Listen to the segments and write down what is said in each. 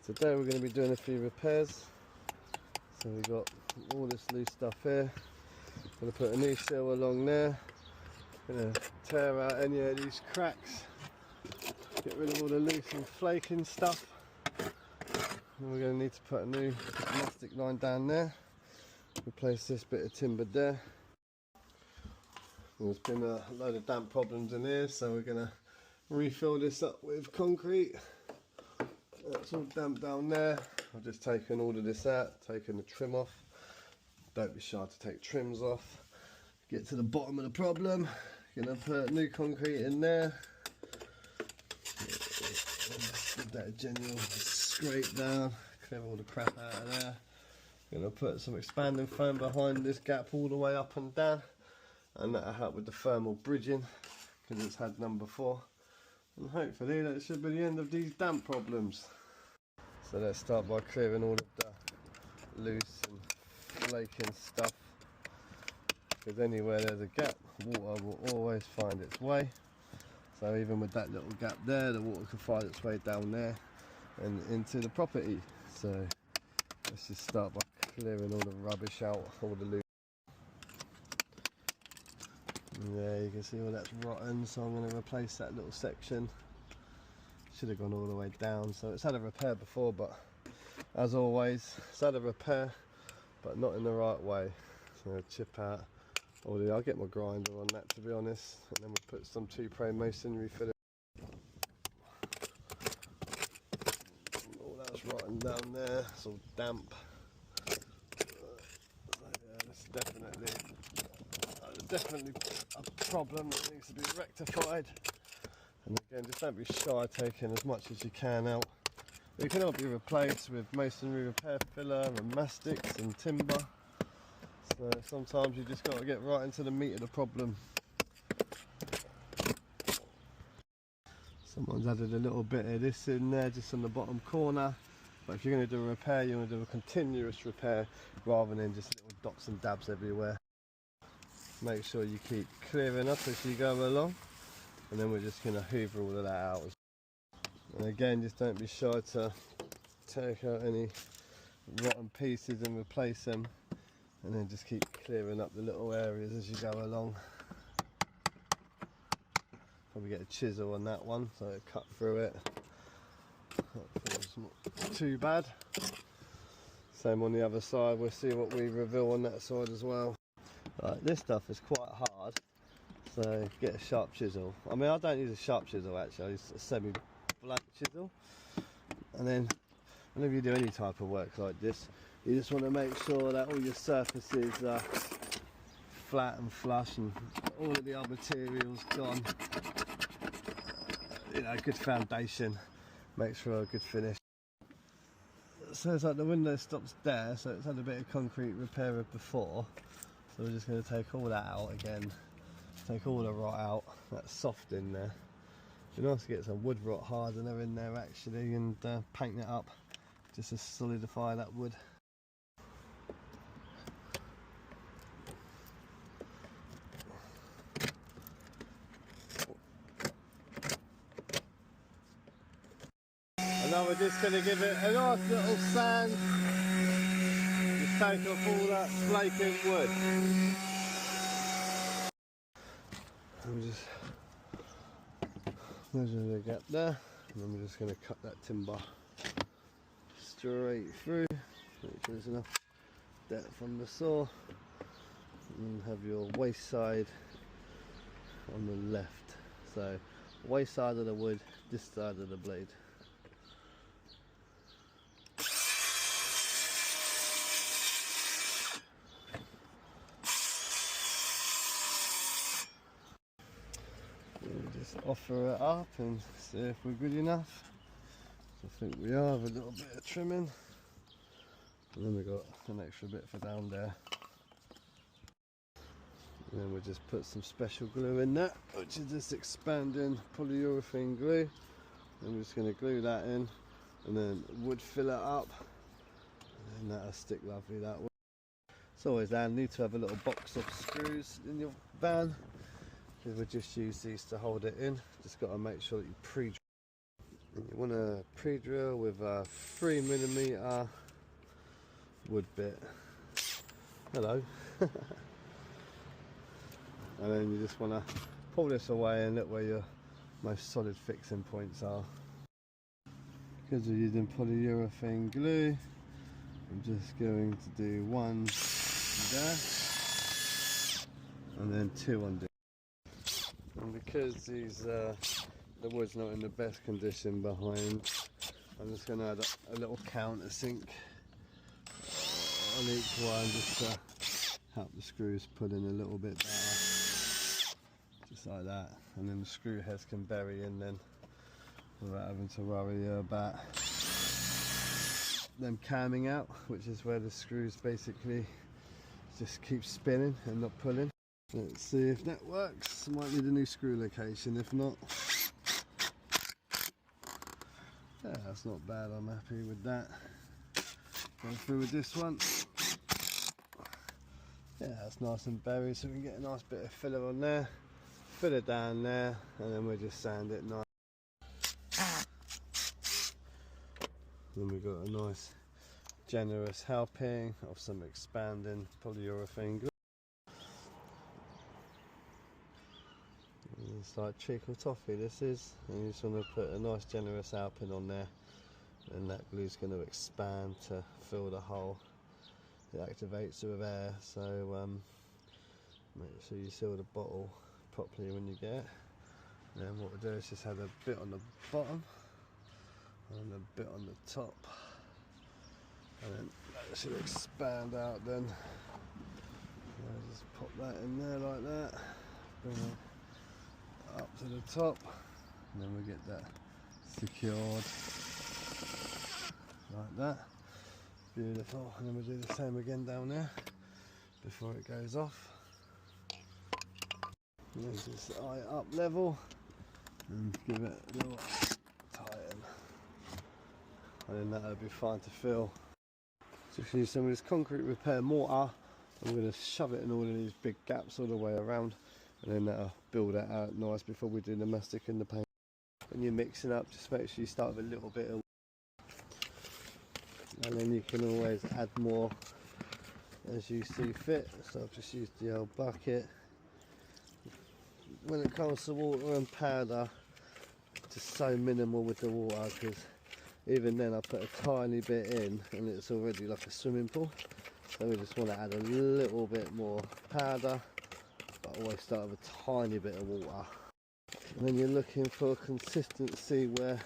Today we're going to be doing a few repairs. So we've got all this loose stuff here. Going to put a new sill along there. Going to tear out any of these cracks. Get rid of all the loose and flaking stuff. And we're going to need to put a new plastic line down there. Replace this bit of timber there. There's been a load of damp problems in here, so we're going to refill this up with concrete. That's all damp down there. I've just taken all of this out, taken the trim off. Don't be shy to take trims off. Get to the bottom of the problem. Gonna put new concrete in there. Give that a general scrape down, clear all the crap out of there. Gonna put some expanding foam behind this gap all the way up and down, and that'll help with the thermal bridging because it's had none before. And hopefully that should be the end of these damp problems. So let's start by clearing all of the loose and flaking stuff, because anywhere there's a gap, water will always find its way. So even with that little gap there, the water can find its way down there and into the property. So let's just start by clearing all the rubbish out, all the loose. Yeah, you can see all that's rotten, so I'm going to replace that little section. Should have gone all the way down, so it's had a repair before, but as always, it's had a repair, but not in the right way. So I'm going to chip out all the, I'll get my grinder on that to be honest, and then we'll put some two-pray masonry for it. All that's rotten down there, it's all damp. So yeah, it's definitely a problem that needs to be rectified. And again, just don't be shy taking as much as you can out. It can all be replaced with masonry repair filler and mastics and timber. So sometimes you just got to get right into the meat of the problem. Someone's added a little bit of this in there just on the bottom corner. But if you're going to do a repair, you want to do a continuous repair rather than just little dots and dabs everywhere. Make sure you keep clearing up as you go along, and then we're just going to hoover all of that out. And again, just don't be shy to take out any rotten pieces and replace them, and then just keep clearing up the little areas as you go along. Probably get a chisel on that one so it cut through it. Hopefully it's not too bad. Same on the other side, we'll see what we reveal on that side as well. Right, this stuff is quite hard, so get a sharp chisel. I mean, I don't use a sharp chisel actually, I use a semi-blunt chisel. And then whenever you do any type of work like this, you just want to make sure that all your surfaces are flat and flush and all of the other materials gone. You know, good foundation makes for a good finish. So it's like the window stops there, so it's had a bit of concrete repair before. So we're just going to take all that out again, take all the rot out, that's soft in there. It'd be nice to get some wood rot hardener in there actually and paint it up just to solidify that wood. And now we're just going to give it a nice little sand. Take off all that flaking wood. I'm just measuring the gap there, and then we're just going to cut that timber straight through. Make sure there's enough depth on the saw, and have your waste side on the left. So waste side of the wood, this side of the blade. Offer it up and see if we're good enough. So I think we are, with a little bit of trimming, and then we've got an extra bit for down there, and then we'll just put some special glue in that, which is this expanding polyurethane glue. I'm just going to glue that in and then wood fill it up, and then that'll stick lovely that way. It's always handy to have a little box of screws in your van. We'll just use these to hold it in. Just got to make sure that you pre-dry And you want to pre-drill with a 3mm wood bit. Hello. And then you just want to pull this away and look where your most solid fixing points are. Because we're using polyurethane glue, I'm just going to do one there and then two on this. And because the wood's not in the best condition behind, I'm just going to add a little countersink on each one just to help the screws pull in a little bit better. Just like that, and then the screw heads can bury in then without having to worry about them camming out, which is where the screws basically just keep spinning and not pulling. Let's see if that works. Might need a new screw location, if not. Yeah, that's not bad, I'm happy with that. Go through with this one. Yeah, that's nice and buried, so we can get a nice bit of filler on there, filler down there, and then we'll just sand it nice. Then we've got a nice generous helping of some expanding polyurethane glue. It's like treacle toffee this is, and you just want to put a nice generous helping on there, and that glue's going to expand to fill the hole. It activates with air, so make sure you seal the bottle properly when you get it. And then what we'll do is just add a bit on the bottom and a bit on the top, and then that should expand out then. I'll just pop that in there like that, bring it up to the top, and then we get that secured like that. Beautiful. And then we'll do the same again down there before it goes off. And then just eye it up level and give it a little tighten, and then that'll be fine to fill. Just use some of this concrete repair mortar. I'm going to shove it in all of these big gaps all the way around, and then that'll build that out nice before we do the mastic and the paint. When you're mixing up, just make sure you start with a little bit of, and then you can always add more as you see fit. So I've just used the old bucket. When it comes to water and powder, just so minimal with the water, because even then I put a tiny bit in and it's already like a swimming pool. So we just want to add a little bit more powder, but always start with a tiny bit of water. And then you're looking for consistency where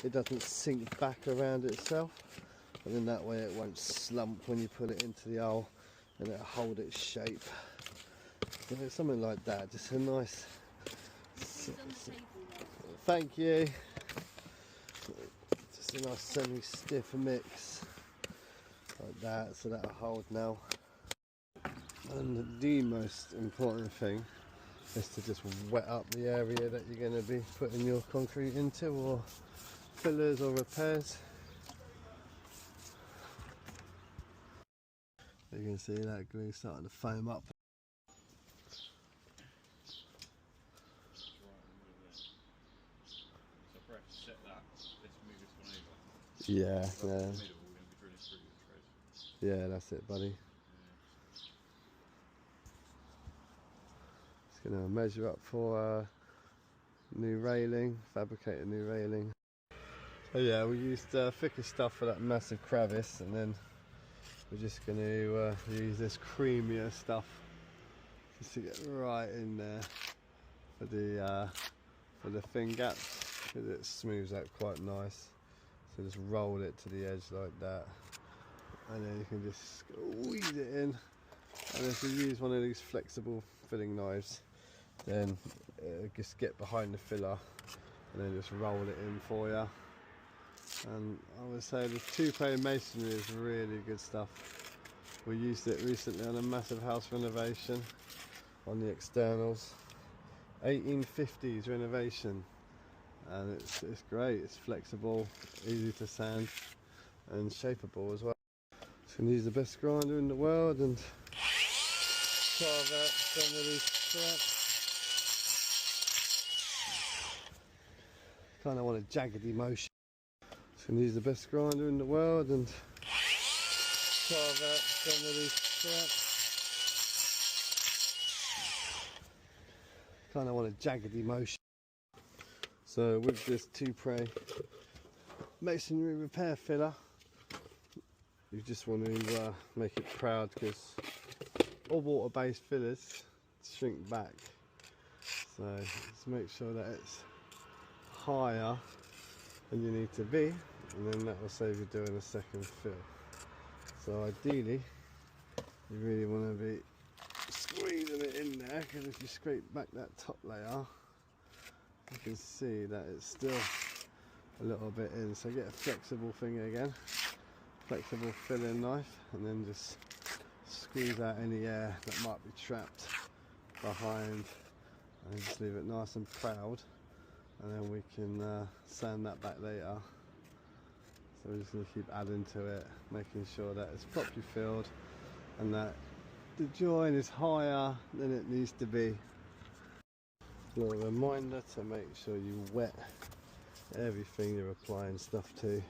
it doesn't sink back around itself, and then that way it won't slump when you put it into the hole, and it'll hold its shape. So something like that, just a nice, thank you, just a nice semi-stiff mix like that, so that'll hold now. And the most important thing is to just wet up the area that you're going to be putting your concrete into, or fillers or repairs. You can see that glue starting to foam up. Yeah, yeah. Yeah, that's it, buddy. Just gonna measure up for a new railing, fabricate a new railing. So yeah, we used thicker stuff for that massive crevice, and then we're just going to use this creamier stuff just to get right in there for the thin gaps, because it smooths out quite nice. So just roll it to the edge like that, and then you can just squeeze it in. And if you use one of these flexible filling knives, then just get behind the filler and then just roll it in for you. And I would say the two-plane masonry is really good stuff. We used it recently on a massive house renovation on the externals, 1850s renovation, and it's great. It's flexible, easy to sand, and shapeable as well. So I'm going to use the best grinder in the world and carve out some of these cracks. Kind of want a jaggedy motion. Just going to use the best grinder in the world and carve out some of these cracks. Kind of want a jaggedy motion. So with this 2-Pre masonry repair filler, you just want to make it proud, because all water-based fillers shrink back. So just make sure that it's higher than you need to be, and then that will save you doing a second fill. So ideally, you really want to be squeezing it in there, because if you scrape back that top layer, you can see that it's still a little bit in. So get a flexible thing again, flexible filling knife, and then just squeeze out any air that might be trapped behind, and just leave it nice and proud, and then we can sand that back later. So we're just going to keep adding to it, making sure that it's properly filled and that the join is higher than it needs to be. A little reminder to make sure you wet everything you're applying stuff to.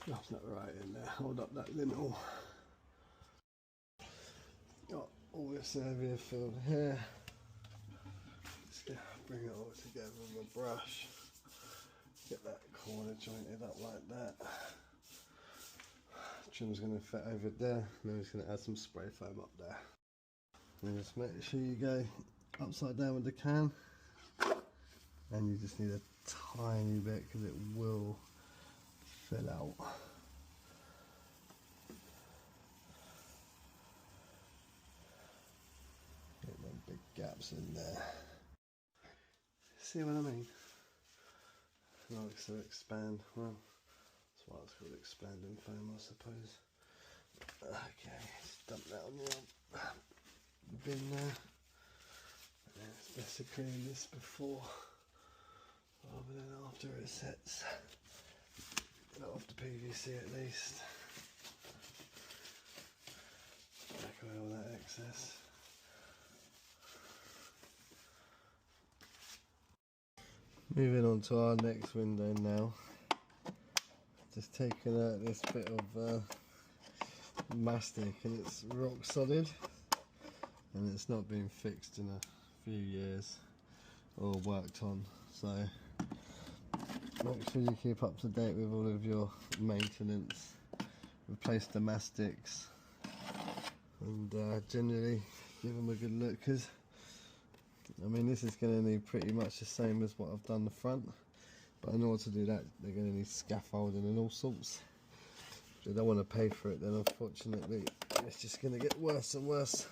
Stuff's not right in there. Hold up that lintel. Got all this area filled here. Just bring it all together with a brush. Get that corner jointed up like that. Trim's going to fit over there. Then we're just going to add some spray foam up there. And just make sure you go upside down with the can. And you just need a tiny bit, because it will fill out. Get them big gaps in there. See what I mean? Likes to expand. Well, that's why it's called expanding foam, I suppose. Okay, just dump that on the bin there. And it's best to clean this before rather than after it sets. Get off the PVC at least. Take away all that excess. Moving on to our next window now. Just taking out this bit of mastic, and it's rock solid, and it's not been fixed in a few years or worked on. So make sure you keep up to date with all of your maintenance, replace the mastics, and generally give them a good look, because I mean this is going to need pretty much the same as what I've done the front, but in order to do that they're going to need scaffolding and all sorts. If they don't want to pay for it, then unfortunately it's just going to get worse and worse.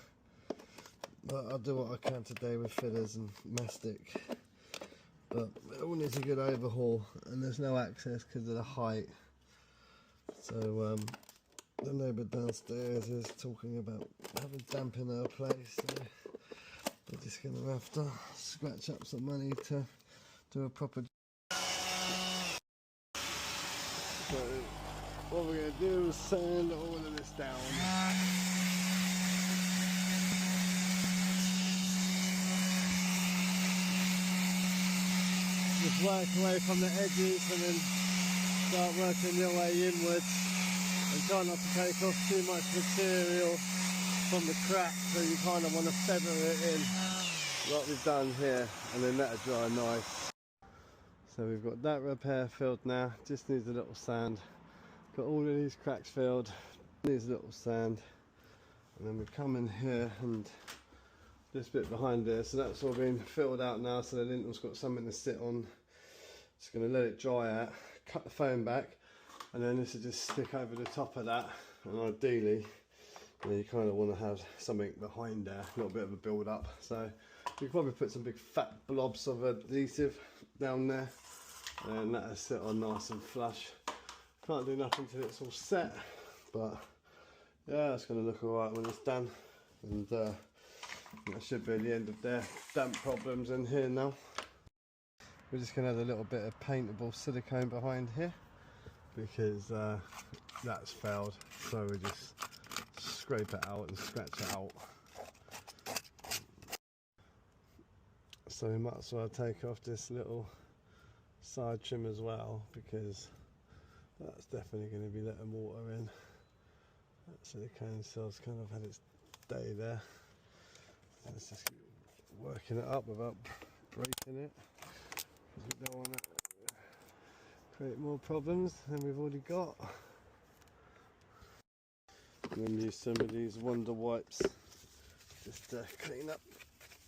But I'll do what I can today with fillers and mastic. But it all needs a good overhaul, and there's no access because of the height. So the neighbour downstairs is talking about having damp in her place, so we're just going to have to scratch up some money to do a proper. So what we're going to do is sand all of this down. Just work away from the edges and then start working your way inwards, and try not to take off too much material from the crack, so you kind of want to feather it in. like we've done here, and then that'll dry nice. So we've got that repair filled now, just needs a little sand. Got all of these cracks filled, needs a little sand. And then we come in here and this bit behind there, so that's all been filled out now, so the lintle's got something to sit on. Just going to let it dry out, cut the foam back, and then this will just stick over the top of that. And ideally, you kind of want to have something behind there, a little bit of a build up. So you could probably put some big fat blobs of adhesive down there, and that'll sit on nice and flush. Can't do nothing till it's all set, but yeah, it's going to look alright when it's done. And that should be the end of their damp problems in here now. We're just going to add a little bit of paintable silicone behind here because that's failed, so we just scrape it out and scratch it out. So we might as well take off this little side trim as well, because that's definitely going to be letting water in. That silicone cell's kind of had its day there. Let's just keep working it up without breaking it, because we don't want to create more problems than we've already got. And then use some of these Wonder Wipes just to clean up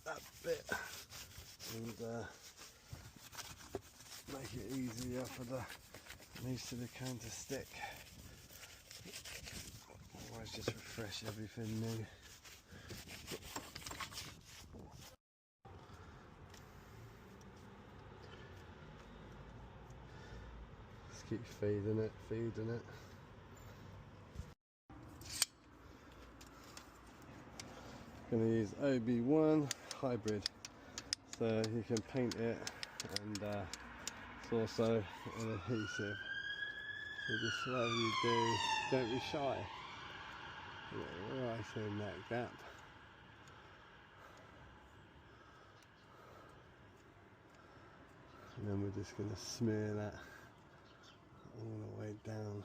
that bit and make it easier for the new silicone to stick. Otherwise just refresh everything new. Just keep feeding it. I'm going to use OB1 hybrid, so you can paint it, and it's also an adhesive. So just whatever you do, don't be shy. Get right in that gap. And then we're just going to smear that all the way down,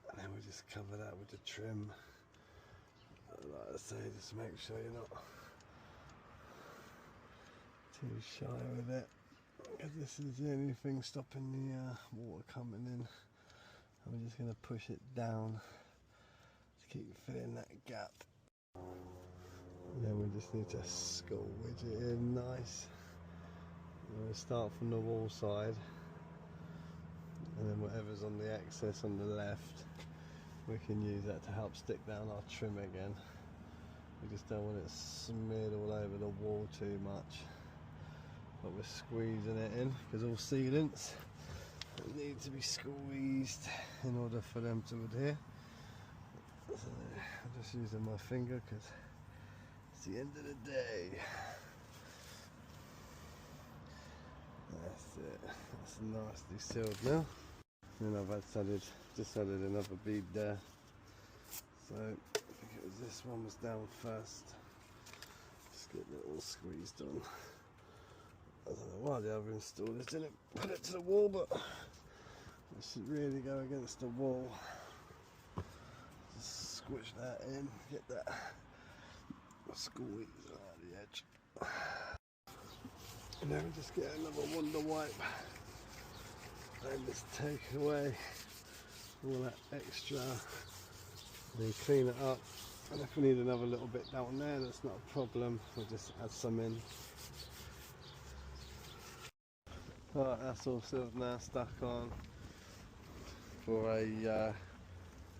and then we just cover that with the trim. Like I say, just make sure you're not too shy with it, because this is the only thing stopping the water coming in. I'm just going to push it down to keep filling that gap. And then we just need to squidge it in nice. We'll start from the wall side, and then whatever's on the excess on the left, we can use that to help stick down our trim again. We just don't want it smeared all over the wall too much, but we're squeezing it in, because all sealants need to be squeezed in order for them to adhere. So I'm just using my finger because it's the end of the day. That's it, that's nicely sealed now. And I've just added another bead there. So I think it was this one was down first. Just get it all squeezed on. I don't know why the other installers didn't put it to the wall, but it should really go against the wall. Just squish that in, get that squeeze out the edge. And then we just get another Wonder Wipe and just take away all that extra, then clean it up. And if we need another little bit down there, that's not a problem, we'll just add some in. Alright, that's all sealed now, stuck on for a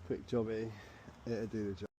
quick jobby. It'll do the job.